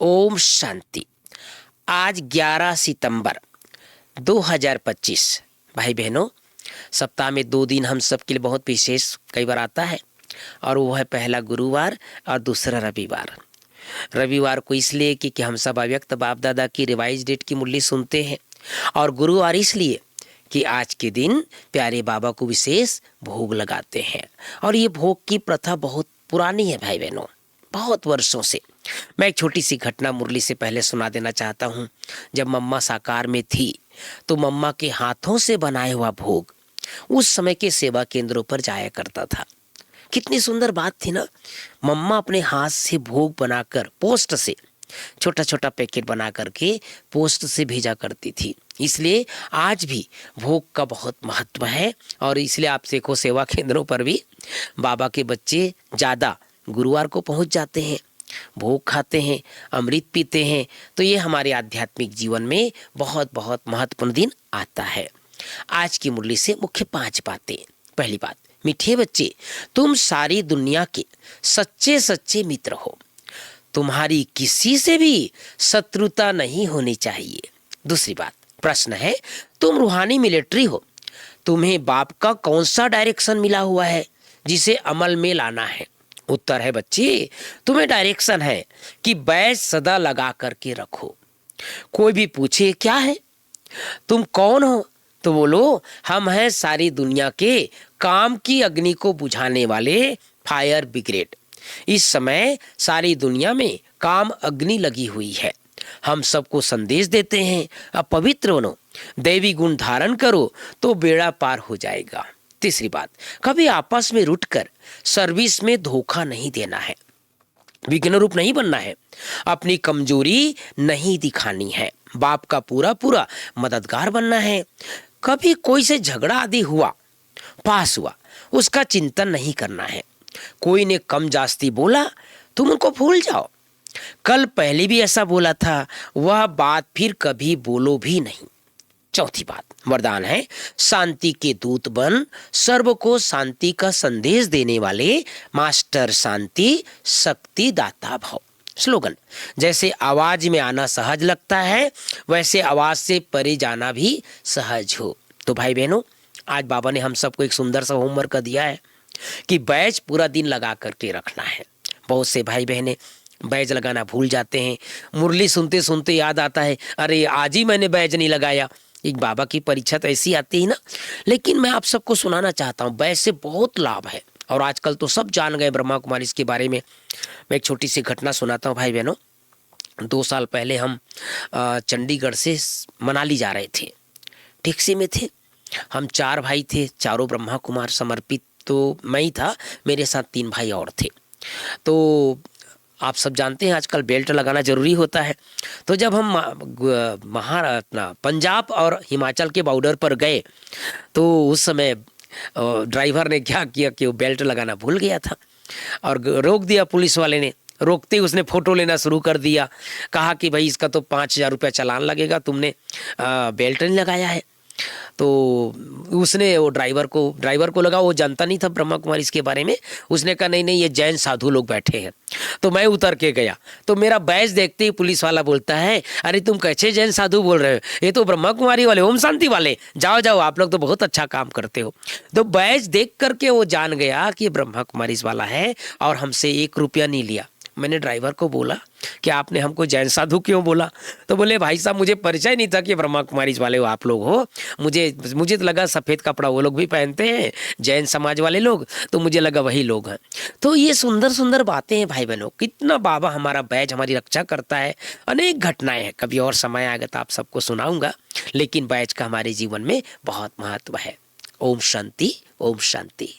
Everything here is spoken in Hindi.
ओम शांति। आज 11 सितंबर 2025। भाई बहनों, सप्ताह में 2 दिन हम सब के लिए बहुत विशेष कई बार आता है, और वो है पहला गुरुवार और दूसरा रविवार। रविवार को इसलिए कि हम सब अव्यक्त बाप दादा की रिवाइज डेट की मुरली सुनते हैं, और गुरुवार इसलिए कि आज के दिन प्यारे बाबा को विशेष भोग लगाते हैं। और ये भोग की प्रथा बहुत पुरानी है भाई बहनों, बहुत वर्षों से। मैं एक छोटी सी घटना मुरली से पहले सुना देना चाहता हूँ। जब मम्मा साकार में थी तो मम्मा के हाथों से बनाया हुआ भोग उस समय के सेवा केंद्रों पर जाया करता था। कितनी सुंदर बात थी ना। मम्मा अपने हाथ से भोग बनाकर पोस्ट से छोटा छोटा पैकेट बना करके पोस्ट से भेजा करती थी। इसलिए आज भी भोग का बहुत महत्व है, और इसलिए आप देखो सेवा केंद्रों पर भी बाबा के बच्चे ज़्यादा गुरुवार को पहुंच जाते हैं, भोग खाते हैं, अमृत पीते हैं। तो ये हमारे आध्यात्मिक जीवन में बहुत बहुत महत्वपूर्ण दिन आता है। आज की मुरली से मुख्य 5 बातें। पहली बात, मीठे बच्चे, तुम सारी दुनिया के सच्चे सच्चे मित्र हो। तुम्हारी किसी से भी शत्रुता नहीं होनी चाहिए। दूसरी बात, प्रश्न है, तुम रूहानी मिलिट्री हो। तुम्हें बाप का कौन सा डायरेक्शन मिला हुआ है जिसे अमल में लाना है? उत्तर है बच्चे, तुम्हें डायरेक्शन है कि बैज सदा लगा करके रखो। कोई भी पूछे क्या है, तुम कौन हो, तो बोलो हम हैं सारी दुनिया के काम की अग्नि को बुझाने वाले फायर ब्रिगेड। इस समय सारी दुनिया में काम अग्नि लगी हुई है। हम सबको संदेश देते हैं, अब पवित्र बनो, दैवी गुण धारण करो तो बेड़ा पार हो जाएगा। तीसरी बात, कभी आपस में रुठकर सर्विस में धोखा नहीं देना है, विघ्न रूप नहीं बनना है, अपनी कमजोरी नहीं दिखानी है, बाप का पूरा पूरा मददगार बनना है। कभी कोई से झगड़ा आदि हुआ, पास हुआ, उसका चिंतन नहीं करना है। कोई ने कम जास्ती बोला, तुम उनको भूल जाओ। कल पहले भी ऐसा बोला था, वह बात फिर कभी बोलो भी नहीं। चौथी बात, वरदान है, शांति के दूत बन, सर्व को शांति का संदेश देने वाले मास्टर शांति शक्ति दाता भव। स्लोगन, जैसे आवाज में आना सहज लगता है, वैसे आवाज से परे जाना भी सहज हो। तो भाई बहनों, आज बाबा ने हम सबको एक सुंदर सा होमवर्क दिया है कि बैज पूरा दिन लगा करके रखना है। बहुत से भाई बहने बैज लगाना भूल जाते हैं। मुरली सुनते सुनते याद आता है, अरे आज ही मैंने बैज नहीं लगाया। एक बाबा की परीक्षा तो ऐसी आती है ना। लेकिन मैं आप सबको सुनाना चाहता हूँ, बैज से बहुत लाभ है, और आजकल तो सब जान गए ब्रह्मा कुमारी इसके बारे में। मैं एक छोटी सी घटना सुनाता हूँ भाई बहनों। 2 साल पहले हम चंडीगढ़ से मनाली जा रहे थे, टैक्सी में थे। हम 4 भाई थे, चारों ब्रह्मा कुमार समर्पित। तो मैं ही था, मेरे साथ 3 भाई और थे। तो आप सब जानते हैं आजकल बेल्ट लगाना जरूरी होता है। तो जब हम महाराष्ट्र, पंजाब और हिमाचल के बॉर्डर पर गए, तो उस समय ड्राइवर ने क्या किया कि वो बेल्ट लगाना भूल गया था, और रोक दिया पुलिस वाले ने। रोकते ही उसने फ़ोटो लेना शुरू कर दिया। कहा कि भाई इसका तो 5,000 रुपया चालान लगेगा, तुमने बेल्ट नहीं लगाया है। तो उसने वो ड्राइवर को लगा, वो जानता नहीं था ब्रह्मा कुमारी इसके बारे में। उसने कहा नहीं नहीं, ये जैन साधु लोग बैठे हैं। तो मैं उतर के गया, तो मेरा बैज देखते ही पुलिस वाला बोलता है, अरे तुम कैसे जैन साधु बोल रहे हो, ये तो ब्रह्मा कुमारी वाले, ओम शांति वाले, जाओ जाओ, आप लोग तो बहुत अच्छा काम करते हो। तो बैज देख करके वो जान गया कि ब्रह्मा कुमारी वाला है, और हमसे 1 रुपया नहीं लिया। मैंने ड्राइवर को बोला कि आपने हमको जैन साधु क्यों बोला? तो बोले भाई साहब, मुझे परिचय नहीं था कि ब्रह्मा कुमारी वाले हो आप लोग हो। मुझे तो लगा सफ़ेद कपड़ा वो लोग भी पहनते हैं, जैन समाज वाले लोग, तो मुझे लगा वही लोग हैं। तो ये सुंदर सुंदर बातें हैं भाई बहनों, कितना बाबा हमारा बैज हमारी रक्षा करता है। अनेक घटनाएं हैं, कभी और समय आएगा तो आप सबको सुनाऊंगा, लेकिन बैज का हमारे जीवन में बहुत महत्व है। ओम शांति, ओम शांति।